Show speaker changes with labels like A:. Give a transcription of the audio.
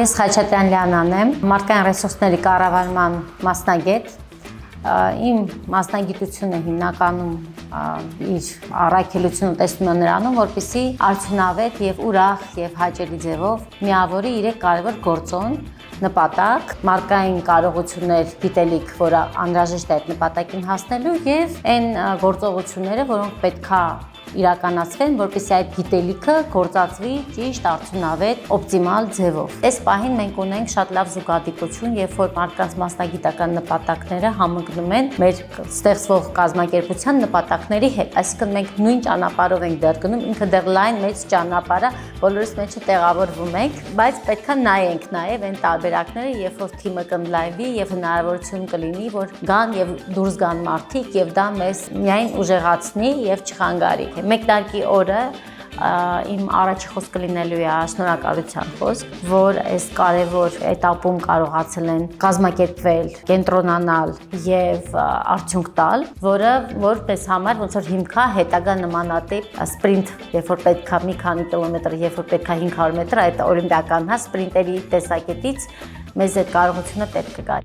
A: Ես Խաչատրյան Լիանան եմ, մարդկային ռեսուրսների կառավարման մասնագետ։ Իմ մասնագիտությունը հիմնականում իր առաքելությունը տեսնում է նրանում, որպեսզի արդյունավետ եւ ուրախ եւ հաճելի ձևով միավորի 3 կարևոր գործոն նպատակ, մարդկային կարողություններ, գիտելիք, որը անհրաժեշտ է այդ նպատակին հասնելու եւ այն գործողությունները, որոնք պետքա իրականացվեն, որպեսզի այդ գիտելիքը գործածվի ճիշտ, արդյունավետ, օպտիմալ ձևով։ Այս պահին մենք ունենք շատ լավ զուգադիպություն, երբ որ մարդկանց մասնագիտական նպատակները համընկնում են մեր ստեղծվող կազմակերպության նպատակների հետ։ Այսինքն մենք նույն ճանապարհով ենք դեռ գնում, ինքը դեռ լայն մեծ ճանապարհ է, բոլորս մեջը տեղավորվում ենք, բայց պետքա նայենք նաև այն տարբերակները, երբ որ թիմը կընդլայնվի եւ հնարավորություն կլինի, որ գան եւ դուրս գան մարդիկ եւ դա մեզ միայն ուժեղացնի եւ չխանգարի։ Մեկնարկի օրը իմ առաջի խոսքը լինելու է շնորհակալության խոսք, որ այս կարևոր этаպում կարողացել են կազմակերպվել, կենտրոնանալ եւ արդյունք տալ, որը որպես համար ոնց որ հիմքա հետագա նմանատիպ սպրինտ, երբ որ պետքա մի քանի կիլոմետր, երբ որ պետքա 500 մետր, այդ օլիմպիական սպրինտերի տեսակետից մեզ այդ կարողությունը պետք է գա։